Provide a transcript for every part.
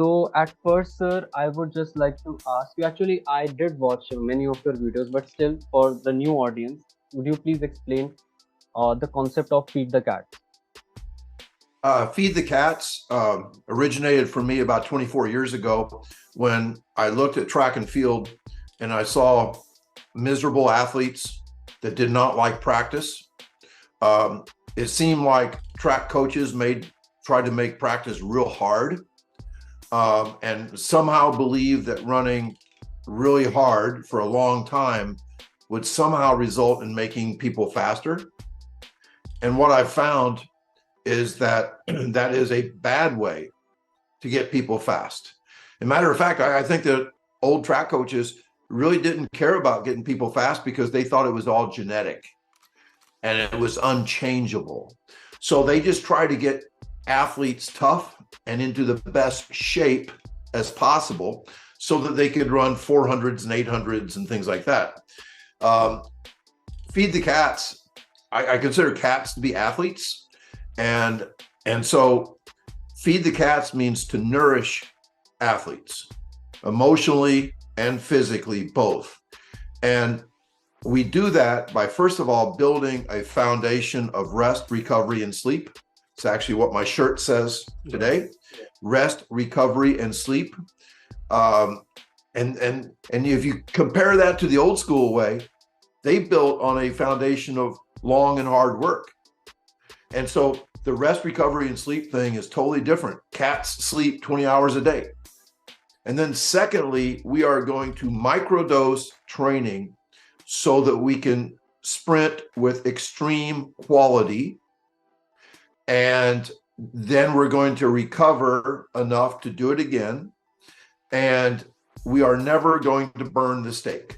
So at first, sir, I would just like to ask you. Actually, I did watch many of your videos, but still, for the new audience, would you please explain the concept of feed the cat? Feed the Cats originated for me about 24 years ago when I looked at track and field and I saw miserable athletes that did not like practice. It seemed like track coaches tried to make practice real hard, and somehow believed that running really hard for a long time would somehow result in making people faster. And what I found is that that is a bad way to get people fast. As a matter of fact, I think that old track coaches really didn't care about getting people fast because they thought it was all genetic and it was unchangeable. So they just try to get athletes tough and into the best shape as possible so that they could run 400s and 800s and things like that. Um, Feed the Cats. I consider cats to be athletes. And so feed the cats means to nourish athletes emotionally and physically, both. And we do that by, first of all, building a foundation of rest, recovery, and sleep. It's actually what my shirt says today: rest, recovery, and sleep. And if you compare that to the old school way, they built on a foundation of long and hard work. And so the rest, recovery, and sleep thing is totally different. Cats sleep 20 hours a day. And then secondly, we are going to microdose training so that we can sprint with extreme quality. And then we're going to recover enough to do it again. And we are never going to burn the steak.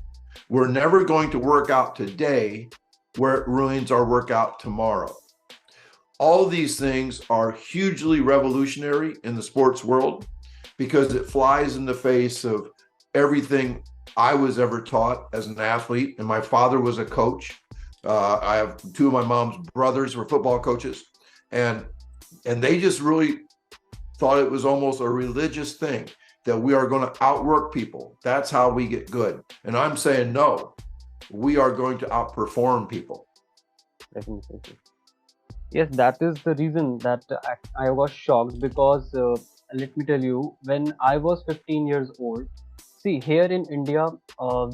We're never going to work out today where it ruins our workout tomorrow. All these things are hugely revolutionary in the sports world because it flies in the face of everything I was ever taught as an athlete. And my father was a coach. I have two of my mom's brothers were football coaches, and they just really thought it was almost a religious thing that we are going to outwork people. That's how we get good. And I'm saying, no, we are going to outperform people. Definitely. Yes, that is the reason that I was shocked because let me tell you, when I was 15 years old, see, here in India,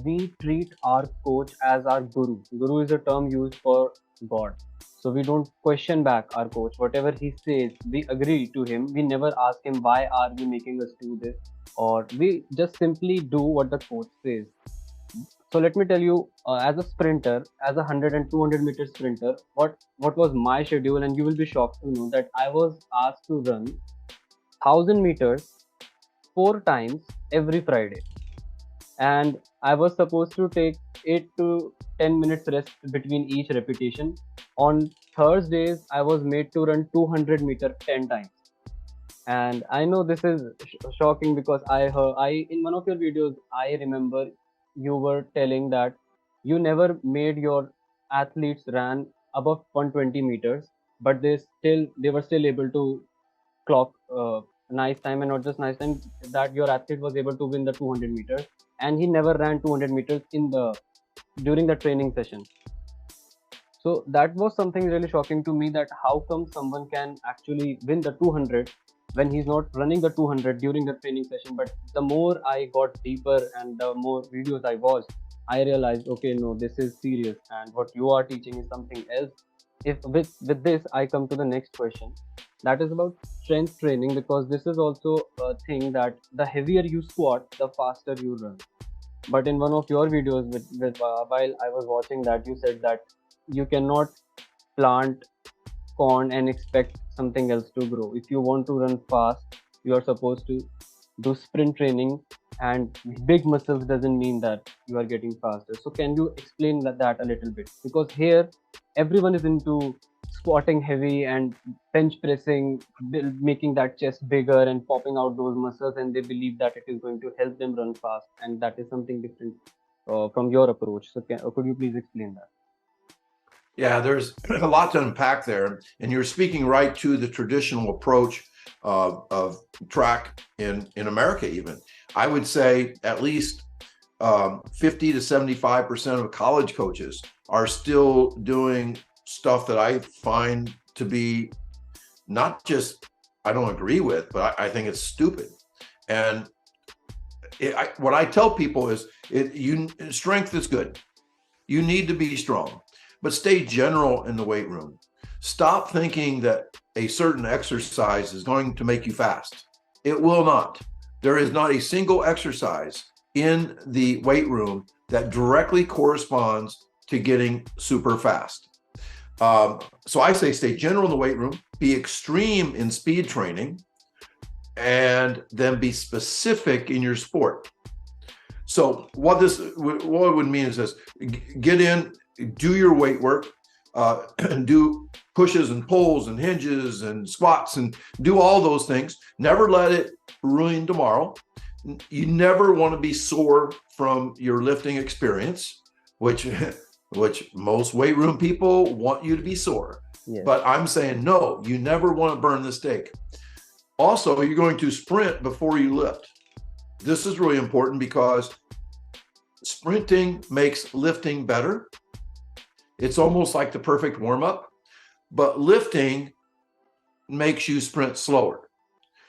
we treat our coach as our guru. Guru is a term used for God. So we don't question back our coach. Whatever he says, we agree to him. We never ask him, why are you making us do this? Or we just simply do what the coach says. So let me tell you, as a sprinter, as a 100 and 200-meter sprinter, what was my schedule, and you will be shocked to know that I was asked to run 1,000 meters 4 times every Friday, and I was supposed to take 8 to 10 minutes rest between each repetition. On Thursdays, I was made to run 200-meter 10 times, and I know this is shocking because I in one of your videos I remember you were telling that you never made your athletes run above 120 meters, but they were still able to clock nice time, and not just nice time, that your athlete was able to win the 200 meters, and he never ran 200 meters in the during the training session. So that was something really shocking to me, that how come someone can actually win the 200 when he's not running the 200 during the training session. But the more I got deeper and the more videos I watched, I realized, okay, no, this is serious, and what you are teaching is something else. If with this I come to the next question, that is about strength training, because this is also a thing that the heavier you squat, the faster you run. But in one of your videos, while I was watching that, you said that you cannot plant corn and expect something else to grow. If you want to run fast, you are supposed to do sprint training, and big muscles doesn't mean that you are getting faster. So can you explain that a little bit? Because here everyone is into squatting heavy and bench pressing, making that chest bigger and popping out those muscles, and they believe that it is going to help them run fast, and that is something different from your approach. So could you please explain that? Yeah, there's a lot to unpack there. And you're speaking right to the traditional approach of track in America. Even I would say at least 50 to 75% of college coaches are still doing stuff that I find to be not just I don't agree with, but I think it's stupid. And what I tell people is, strength is good. You need to be strong, but stay general in the weight room. Stop thinking that a certain exercise is going to make you fast. It will not. There is not a single exercise in the weight room that directly corresponds to getting super fast. So I say stay general in the weight room, be extreme in speed training, and then be specific in your sport. So what it would mean is this: get in, do your weight work, and do pushes and pulls and hinges and squats and do all those things. Never let it ruin tomorrow. You never want to be sore from your lifting experience, which most weight room people want you to be sore. Yes. But I'm saying, no, you never want to burn the steak. Also, you're going to sprint before you lift. This is really important because sprinting makes lifting better. It's almost like the perfect warm-up, but lifting makes you sprint slower.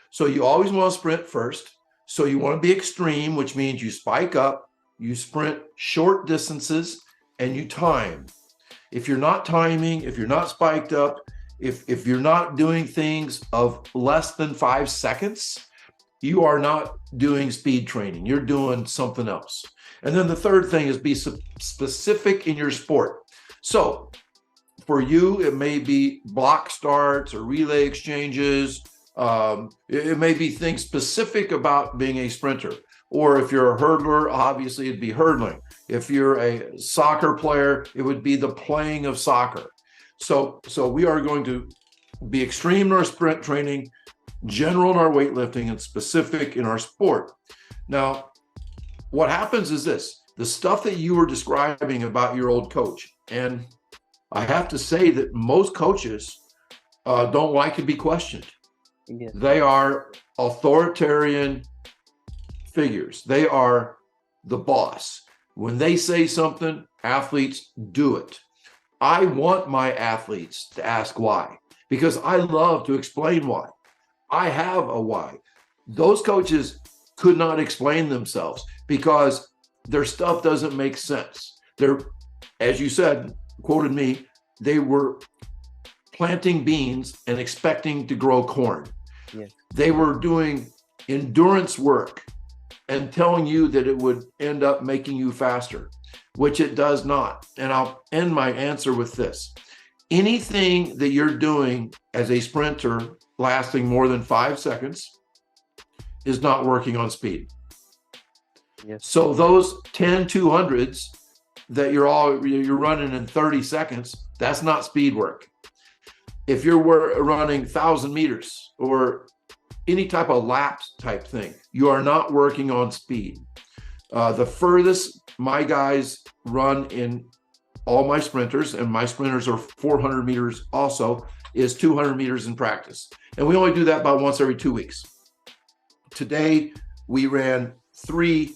So you always want to sprint first. So you want to be extreme, which means you spike up, you sprint short distances, and you time. If you're not timing, if you're not spiked up, if you're not doing things of less than 5 seconds, you are not doing speed training. You're doing something else. And then the third thing is be specific in your sport. So for you, it may be block starts or relay exchanges. It may be things specific about being a sprinter. Or if you're a hurdler, obviously it'd be hurdling. If you're a soccer player, it would be the playing of soccer. So we are going to be extreme in our sprint training, general in our weightlifting, and specific in our sport. Now, what happens is this: the stuff that you were describing about your old coach, and I have to say that most coaches don't like to be questioned. Yes. They are authoritarian figures. They are the boss. When they say something, athletes do it. I want my athletes to ask why, because I love to explain why. I have a why. Those coaches could not explain themselves because their stuff doesn't make sense. They're, as you said, quoted me, they were planting beans and expecting to grow corn. Yes. They were doing endurance work and telling you that it would end up making you faster, which it does not. And I'll end my answer with this. Anything that you're doing as a sprinter lasting more than 5 seconds is not working on speed. Yes. So those 10 200s that you're running in 30 seconds, that's not speed work. If you're running 1,000 meters or any type of laps type thing, you are not working on speed. The furthest my guys run in all my sprinters, and my sprinters are 400 meters also, is 200 meters in practice. And we only do that about once every 2 weeks. Today, we ran 3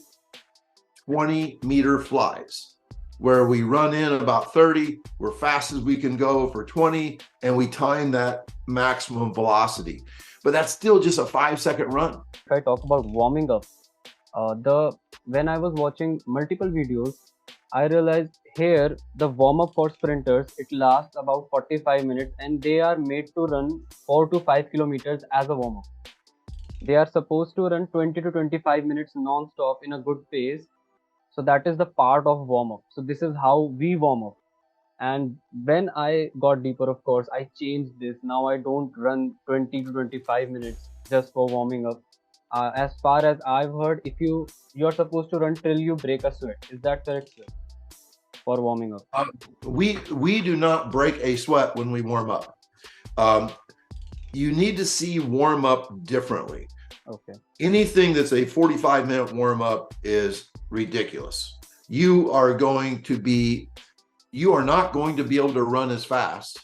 20-meter flies, where we run in about 30, we're fast as we can go for 20, and we time that maximum velocity. But that's still just a 5-second run. If I talk about warming up, when I was watching multiple videos, I realized here the warm up for sprinters, it lasts about 45 minutes, and they are made to run 4 to 5 kilometers as a warm up. They are supposed to run 20 to 25 minutes non-stop in a good pace. So that is the part of warm up. So this is how we warm up. And when I got deeper, of course, I changed this. Now I don't run 20 to 25 minutes just for warming up. As far as I've heard, if you're supposed to run till you break a sweat. Is that correct, sir? For warming up. We do not break a sweat when we warm up. You need to see warm up differently. Okay. Anything that's a 45-minute warm up is ridiculous. You are not going to be able to run as fast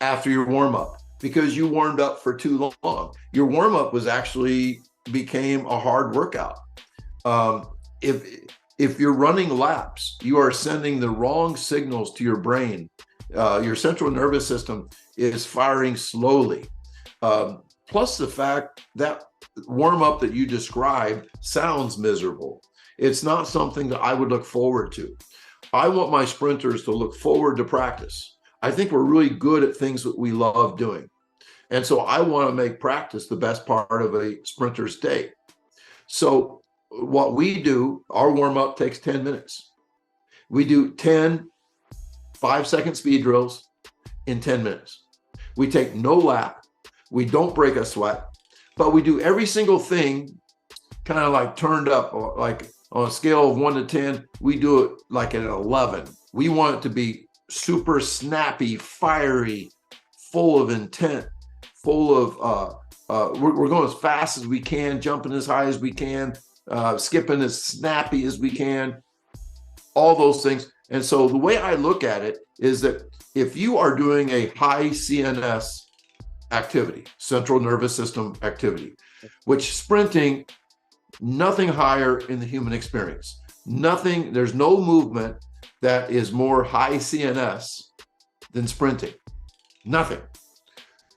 after your warm up. because you warmed up for too long. Your warm up was actually became a hard workout. Um, if if you're running laps, you are sending the wrong signals to your brain. Your central nervous system is firing slowly. Plus the fact that warm up that you described sounds miserable. It's not something that I would look forward to. I want my sprinters to look forward to practice. I think we're really good at things that we love doing. And so I want to make practice the best part of a sprinter's day. So what we do, our warm up takes 10 minutes. We do 10 5-second speed drills in 10 minutes. We take no lap. We don't break a sweat, but we do every single thing kind of like turned up, like on a scale of 1 to 10, we do it like an 11. We want it to be super snappy, fiery, full of intent, full of, we're going as fast as we can, jumping as high as we can, skipping as snappy as we can, all those things. And so the way I look at it is that if you are doing a high CNS activity, central nervous system activity, which sprinting, nothing higher in the human experience. Nothing, there's no movement that is more high CNS than sprinting. Nothing.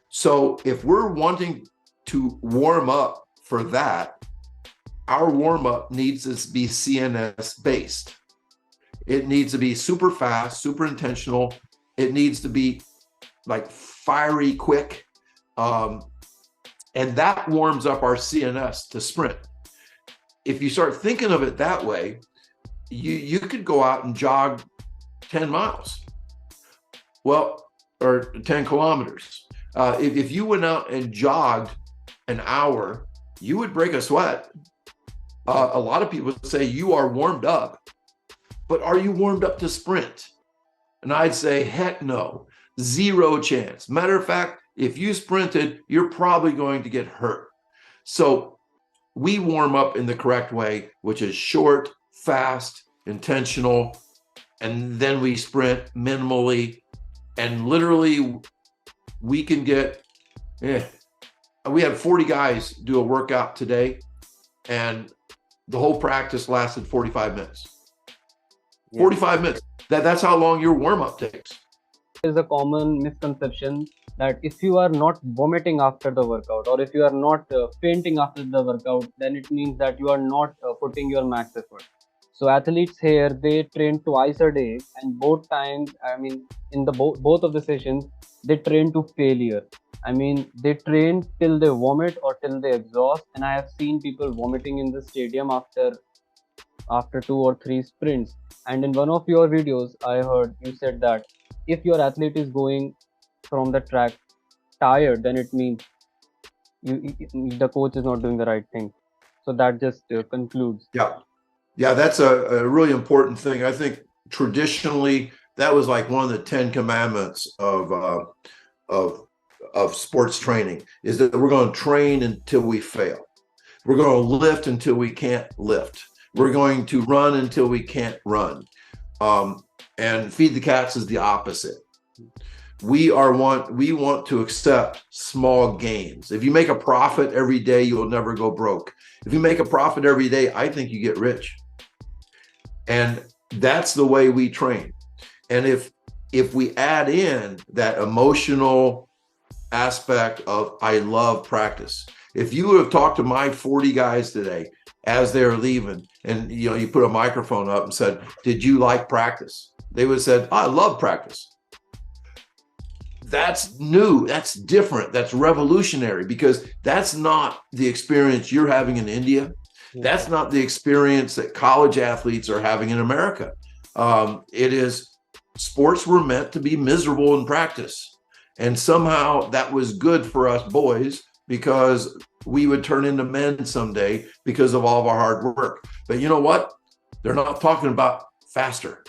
So if we're wanting to warm up for that, our warm up needs to be CNS based. It needs to be super fast, super intentional. It needs to be like fiery quick. And that warms up our CNS to sprint. If you start thinking of it that way, you could go out and jog 10 miles. Well, or 10 kilometers. If you went out and jogged an hour, you would break a sweat. A lot of people say you are warmed up, but are you warmed up to sprint? And I'd say, heck no, zero chance. Matter of fact, if you sprinted, you're probably going to get hurt. So we warm up in the correct way, which is short, fast, intentional, and then we sprint minimally. And literally, we can get, we had 40 guys do a workout today, and the whole practice lasted 45 minutes. 45 minutes. That's how long your warm-up takes. There's a common misconception that if you are not vomiting after the workout, or if you are not fainting after the workout, then it means that you are not putting your max effort. So athletes here, they train twice a day, and both times, I mean, in the both of the sessions, they train to failure. I mean, they train till they vomit or till they exhaust, and I have seen people vomiting in the stadium after 2 or 3 sprints. And in one of your videos, I heard you said that if your athlete is going from the track tired, then it means the coach is not doing the right thing. So that just concludes. Yeah, that's a really important thing. I think traditionally that was like one of the 10 commandments of sports training, is that we're going to train until we fail. We're going to lift until we can't lift. We're going to run until we can't run. And feed the cats is the opposite. We want to accept small gains. If you make a profit every day, you'll never go broke. If you make a profit every day, I think you get rich. And that's the way we train. And if we add in that emotional aspect of I love practice. If you would have talked to my 40 guys today as they're leaving, and you put a microphone up and said, "Did you like practice?" They would have said, "I love practice." That's new, that's different, that's revolutionary, because that's not the experience you're having in India. That's not the experience that college athletes are having in America. It is, sports were meant to be miserable in practice. And somehow that was good for us boys, because we would turn into men someday because of all of our hard work. But you know what? They're not talking about faster.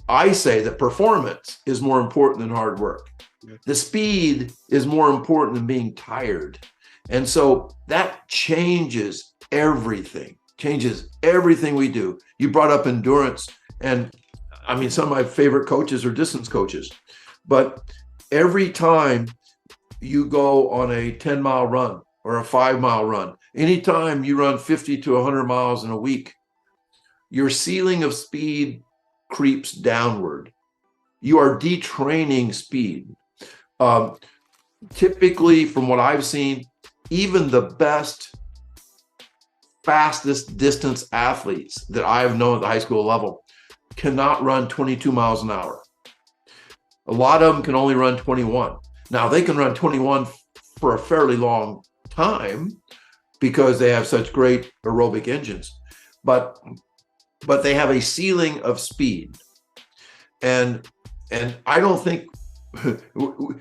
I say that performance is more important than hard work. The speed is more important than being tired. And so that changes everything we do. You brought up endurance. And I mean, some of my favorite coaches are distance coaches. But every time you go on a 10-mile run or a 5-mile run, anytime you run 50 to 100 miles in a week, your ceiling of speed creeps downward. You are detraining speed. Um, Typically, from what I've seen, even the best, fastest distance athletes that I have known at the high school level cannot run 22 miles an hour. A lot of them can only run 21. Now, they can run 21 for a fairly long time because they have such great aerobic engines, but they have a ceiling of speed. And I don't think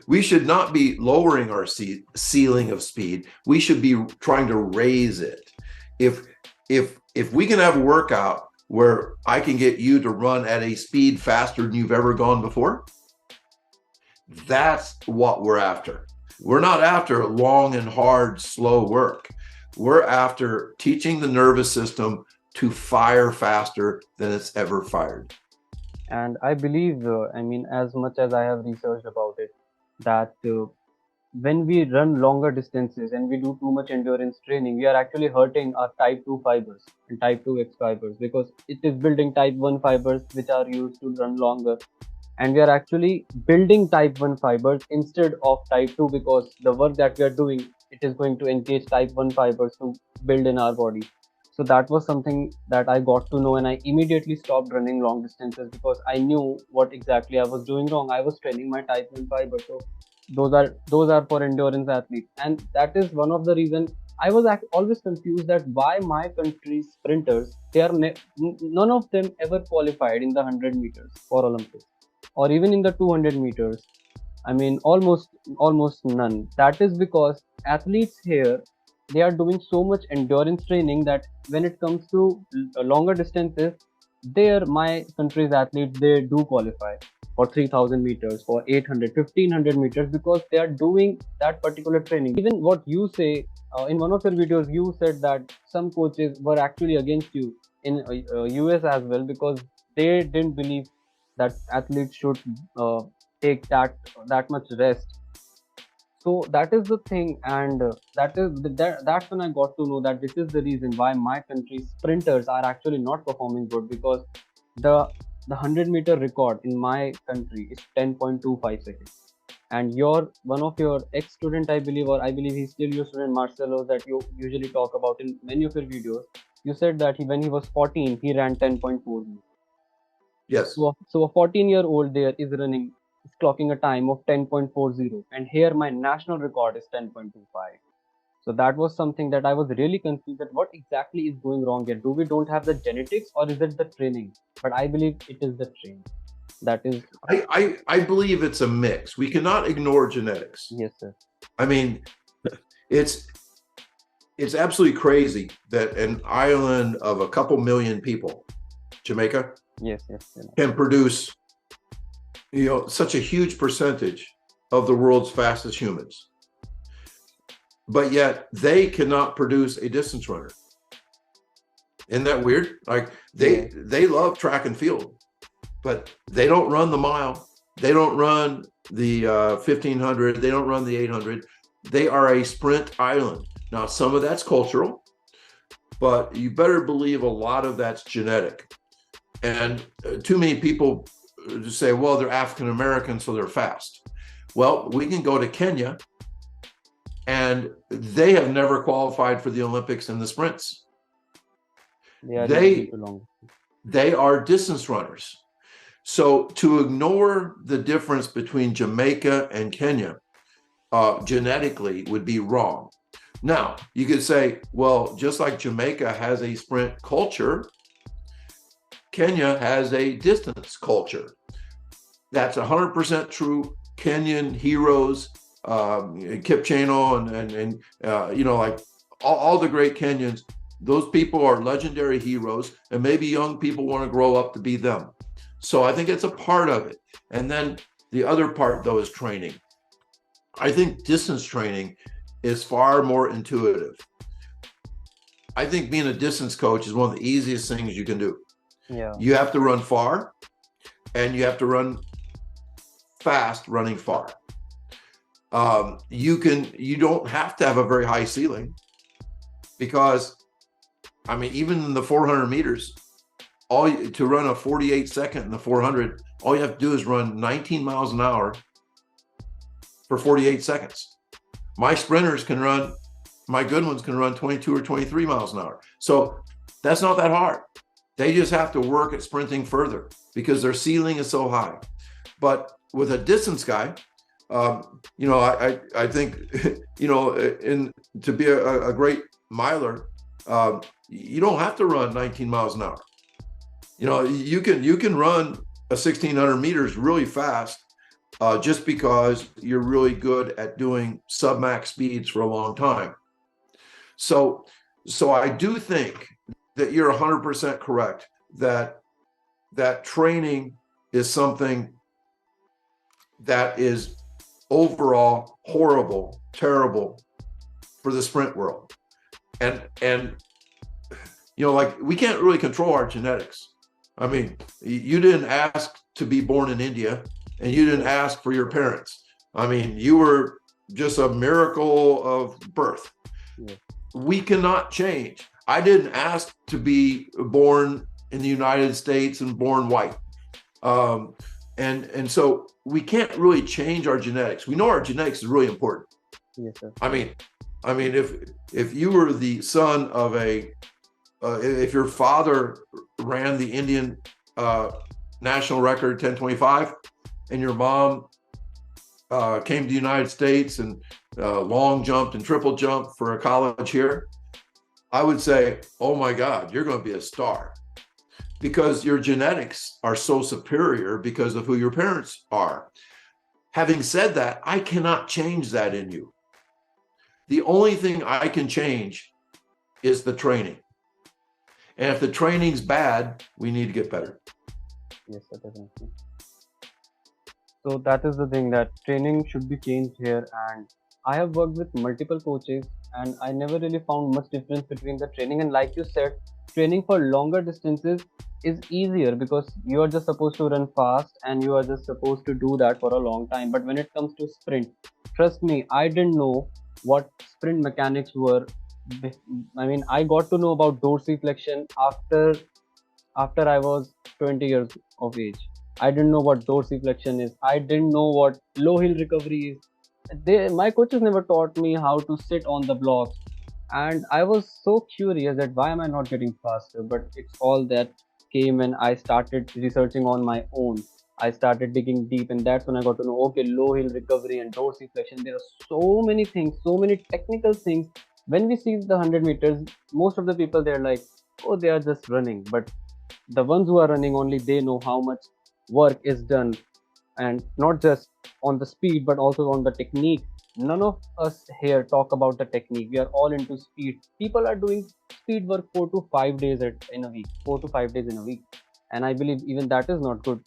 we should not be lowering our ceiling of speed. We should be trying to raise it. If we can have a workout where I can get you to run at a speed faster than you've ever gone before, that's what we're after. We're not after long and hard, slow work. We're after teaching the nervous system to fire faster than it's ever fired. And I believe, I mean, as much as I have researched about it, that when we run longer distances and we do too much endurance training, we are actually hurting our type 2 fibers and type 2X fibers, because it is building type 1 fibers which are used to run longer. And we are actually building type 1 fibers instead of type 2, because the work that we are doing, it is going to engage type 1 fibers to build in our body. So that was something that I got to know, and I immediately stopped running long distances because I knew what exactly I was doing wrong. I was training my type 1 fiber. So those are for endurance athletes, and that is one of the reason I was always confused that why my country's sprinters, they are none of them ever qualified in the 100 meters for Olympics, or even in the 200 meters. I mean, almost none. That is because athletes here, they are doing so much endurance training that when it comes to longer distances, there my country's athletes, they do qualify for 3000 meters, for 800, 1500 meters, because they are doing that particular training. Even what you say, in one of your videos, you said that some coaches were actually against you in US as well, because they didn't believe that athletes should take that much rest. So that is the thing, and that's when I got to know that this is the reason why my country's sprinters are actually not performing good, because the 100-meter record in my country is 10.25 seconds. And your one of your ex-student, I believe, or I believe he's still your student, Marcelo, that you usually talk about in many of your videos, you said that when he was 14, he ran 10.4. Yes. So a 14-year-old there is clocking a time of 10.40, and here my national record is 10.25. So that was something that I was really confused at what exactly is going wrong here. Do we don't have the genetics, or is it the training? But I believe it is the training. That is, I believe it's a mix. We cannot ignore genetics. yes, sir. I mean, it's absolutely crazy that an island of a couple million people, Jamaica, Yes, yes, yes. can produce, such a huge percentage of the world's fastest humans. But yet they cannot produce a distance runner. Isn't that weird? Like they love track and field, but they don't run the mile. They don't run the 1500. They don't run the 800. They are a sprint island. Now, some of that's cultural, but you better believe a lot of that's genetic. And too many people just say, well, they're African American, so they're fast. Well, we can go to Kenya, and they have never qualified for the Olympics in the sprints. They are distance runners. So to ignore the difference between Jamaica and Kenya genetically would be wrong. Now, you could say, well, just like Jamaica has a sprint culture, Kenya has a distance culture. That's 100% true. Kenyan heroes, Kipcheno and like all the great Kenyans, those people are legendary heroes, and maybe young people want to grow up to be them. So I think it's a part of it. And then the other part, though, is training. I think distance training is far more intuitive. I think being a distance coach is one of the easiest things you can do. Yeah. You have to run far, and you have to run fast running far. You don't have to have a very high ceiling, because I mean, even in the 400 meters, to run a 48 second in the 400, all you have to do is run 19 miles an hour for 48 seconds. My sprinters can run, my good ones can run 22 or 23 miles an hour. So that's not that hard. They just have to work at sprinting further because their ceiling is so high. But with a distance guy, I think, to be a great miler, you don't have to run 19 miles an hour. You can run a 1600 meters really fast, just because you're really good at doing sub-max speeds for a long time. So I do think that you're 100% correct that training is something that is overall horrible, terrible for the sprint world. And like, we can't really control our genetics. I mean, you didn't ask to be born in India, and you didn't ask for your parents. I mean, you were just a miracle of birth. Yeah. We cannot change. I didn't ask to be born in the United States and born white. And so we can't really change our genetics. We know our genetics is really important. Yes, sir. I mean, if you were the son of if your father ran the Indian national record 1025, and your mom came to the United States and long jumped and triple jumped for a college here, I would say, oh my God, you're going to be a star, because your genetics are so superior because of who your parents are. Having said that, I cannot change that in you. The only thing I can change is the training. And if the training's bad, we need to get better. Yes, sir, definitely. So that is the thing, that training should be changed here. And I have worked with multiple coaches, and I never really found much difference between the training. And like you said, training for longer distances is easier because you are just supposed to run fast and you are just supposed to do that for a long time. But when it comes to sprint, trust me, I didn't know what sprint mechanics were. I mean, I got to know about dorsiflexion after I was 20 years of age. I didn't know what dorsiflexion is. I didn't know what low hill recovery is. My coaches never taught me how to sit on the blocks, and I was so curious that why am I not getting faster? But it's all that came when I started researching on my own. I started digging deep, and that's when I got to know, okay, low hill recovery and dorsiflexion. There are so many things, so many technical things. When we see the 100 meters, most of the people, they're like, oh, they are just running. But the ones who are running, only they know how much work is done, and not just on the speed but also on the technique. None of us here talk about the technique. We are all into speed. People are doing speed work 4 to 5 days in a week, 4 to 5 days in a week, and I believe even that is not good.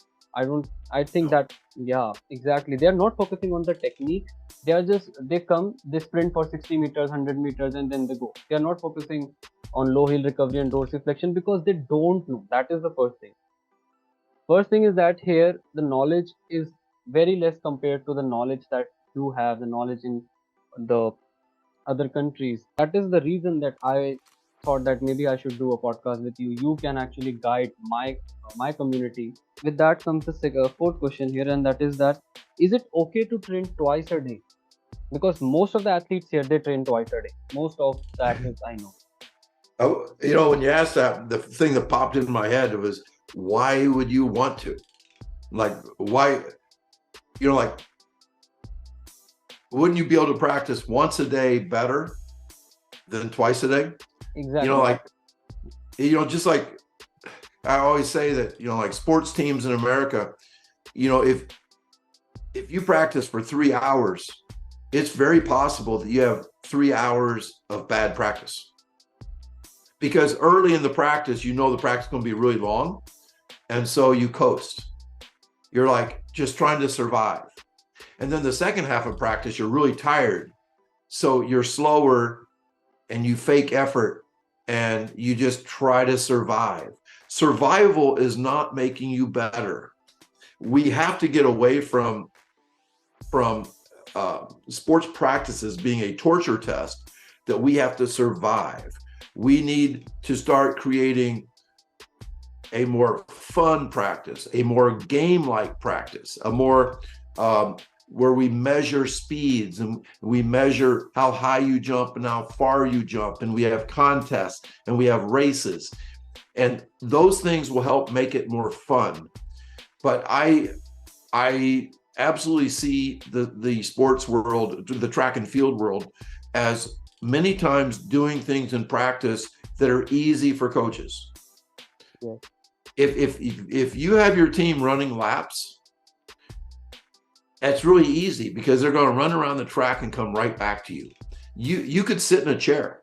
I think that, yeah, exactly, they are not focusing on the technique. They come, they sprint for 60 meters, 100 meters, and then they go. They are not focusing on low hill recovery and dorsiflexion because they don't know. That is the first thing. First thing is that here the knowledge is very less compared to the knowledge that you have, the knowledge in the other countries. That is the reason that I thought that maybe I should do a podcast with you. You can actually guide my community. With that comes the fourth question here, and that is it okay to train twice a day? Because most of the athletes here, they train twice a day. Most of the athletes I know. Oh, when you asked that, the thing that popped into my head was, why would you want to? Like, why? Like, wouldn't you be able to practice once a day better than twice a day? Exactly. Just like I always say that, like sports teams in America, if you practice for 3 hours, it's very possible that you have 3 hours of bad practice. Because early in the practice, the practice is going to be really long. And so you coast. You're like just trying to survive. And then the second half of practice, you're really tired. So you're slower and you fake effort and you just try to survive. Survival is not making you better. We have to get away from sports practices being a torture test that we have to survive. We need to start creating a more fun practice, a more game-like practice, a more where we measure speeds and we measure how high you jump and how far you jump, and we have contests and we have races, and those things will help make it more fun. But I absolutely see the sports world, the track and field world, as many times doing things in practice that are easy for coaches. Yeah. If you have your team running laps, that's really easy because they're going to run around the track and come right back to you. You could sit in a chair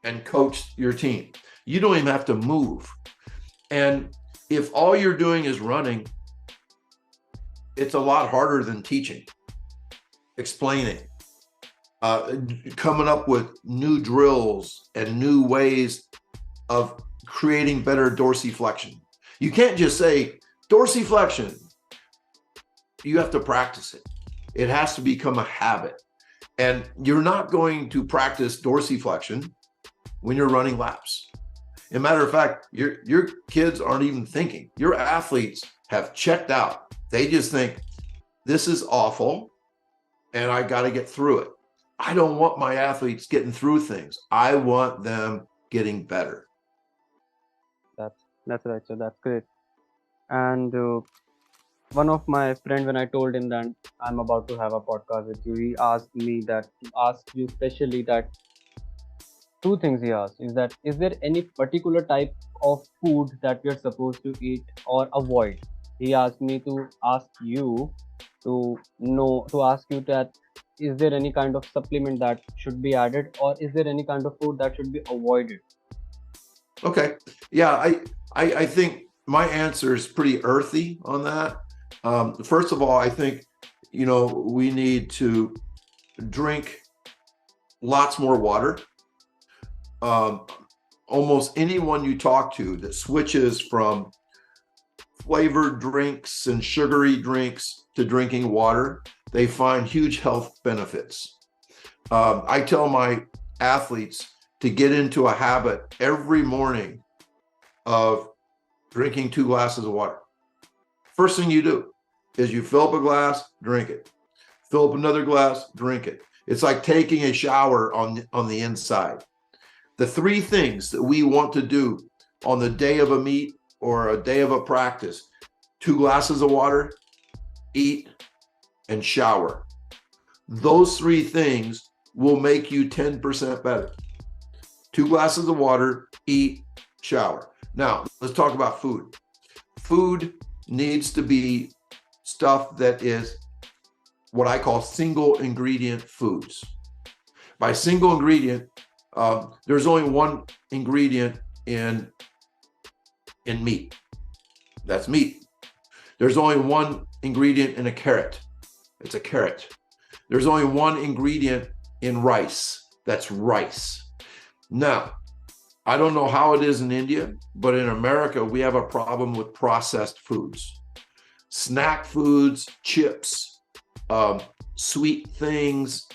and coach your team. You don't even have to move. And if all you're doing is running, it's a lot harder than teaching, explaining, coming up with new drills and new ways of creating better dorsiflexion. You can't just say dorsiflexion. You have to practice it. It has to become a habit. And you're not going to practice dorsiflexion when you're running laps. As a matter of fact, your kids aren't even thinking. Your athletes have checked out. They just think, this is awful, and I got to get through it. I don't want my athletes getting through things. I want them getting better. That's right. So that's great. And one of my friend, when I told him that I'm about to have a podcast with you, he asked me that to ask you specially that two things he asked is that is there any particular type of food that we are supposed to eat or avoid? He asked me to ask you to know to ask you that is there any kind of supplement that should be added or is there any kind of food that should be avoided? Okay. Yeah, I think my answer is pretty earthy on that. First of all, I think, we need to drink lots more water. Almost anyone you talk to that switches from flavored drinks and sugary drinks to drinking water, they find huge health benefits. I tell my athletes to get into a habit every morning of drinking 2 glasses of water. First thing you do is you fill up a glass, drink it. Fill up another glass, drink it. It's like taking a shower on the inside. The 3 things that we want to do on the day of a meet or a day of a practice: 2 glasses of water, eat, and shower. Those 3 things will make you 10% better. 2 glasses of water, eat, shower. Now, let's talk about food. Food needs to be stuff that is what I call single ingredient foods. By single ingredient, there's only one ingredient in meat. That's meat. There's only one ingredient in a carrot. It's a carrot. There's only one ingredient in rice. That's rice. Now, I don't know how it is in India, but in America, we have a problem with processed foods. Snack foods, chips, sweet things,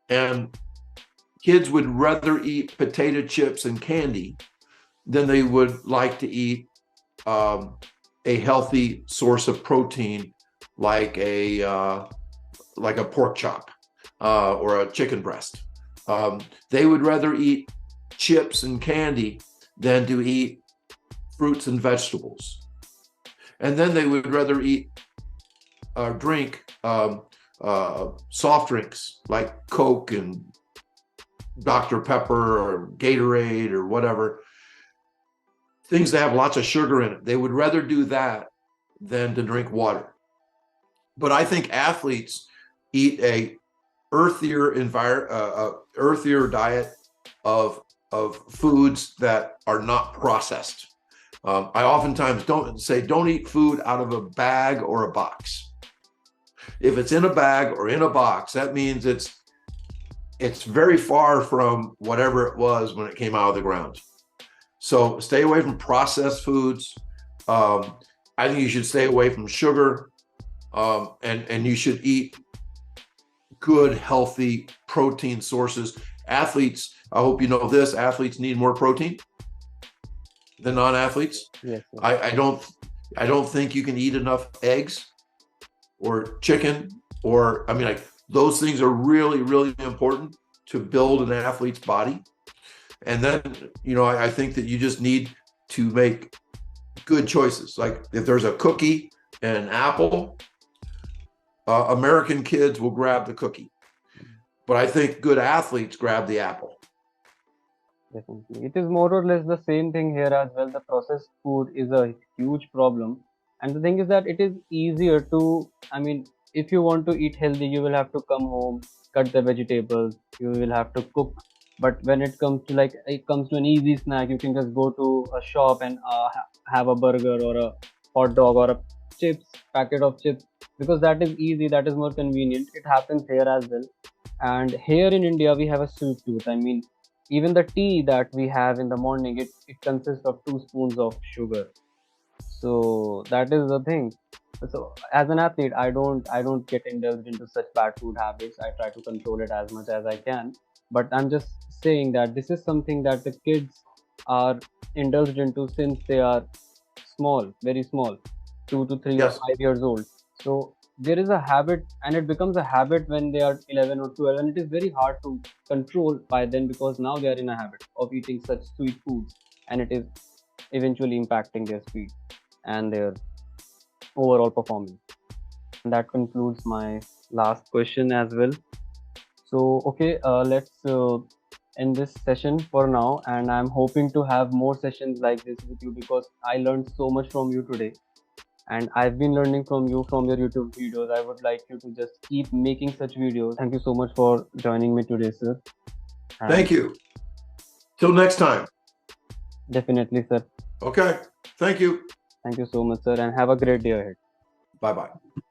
and kids would rather eat potato chips and candy than they would like to eat a healthy source of protein like a pork chop or a chicken breast. They would rather eat chips and candy than to eat fruits and vegetables. And then they would rather eat or drink soft drinks like Coke and Dr. Pepper or Gatorade or whatever, things that have lots of sugar in it. They would rather do that than to drink water. But I think athletes eat a earthier diet of foods that are not processed. I oftentimes don't eat food out of a bag or a box. If it's in a bag or in a box, that means it's very far from whatever it was when it came out of the ground. So stay away from processed foods. I think you should stay away from sugar, and you should eat good, healthy protein sources. Athletes, I hope you know this, athletes need more protein than non-athletes. Yes, yes, I don't think you can eat enough eggs or chicken, or I mean, like, those things are really, really important to build an athlete's body. And then, I think that you just need to make good choices. Like if there's a cookie and an apple, American kids will grab the cookie, but I think good athletes grab the apple. definitely. It is more or less the same thing here as well. The processed food is a huge problem. And the thing is that it is easier to, I mean, if you want to eat healthy, you will have to come home, cut the vegetables, you will have to cook. But when it comes to it comes to an easy snack, you can just go to a shop and have a burger or a hot dog or a chips, packet of chips, because that is easy, that is more convenient. It happens here as well. And here in India, we have a sweet tooth. I mean, even the tea that we have in the morning, it consists of 2 spoons of sugar. So that is the thing. So as an athlete, I don't get indulged into such bad food habits. I try to control it as much as I can. But I'm just saying that this is something that the kids are indulged into since they are small, very small, 2 to 3 or Yes. 5 years old. So there is a habit, and it becomes a habit when they are 11 or 12, and it is very hard to control by then because now they are in a habit of eating such sweet foods, and it is eventually impacting their speed and their overall performance. And that concludes my last question as well. So, okay, let's end this session for now. And I'm hoping to have more sessions like this with you because I learned so much from you today. And I've been learning from you from your YouTube videos. I would like you to just keep making such videos. Thank you so much for joining me today, sir. And Thank you. Till next time. definitely, sir. Okay. Thank you. Thank you so much, sir. And have a great day ahead. Bye bye.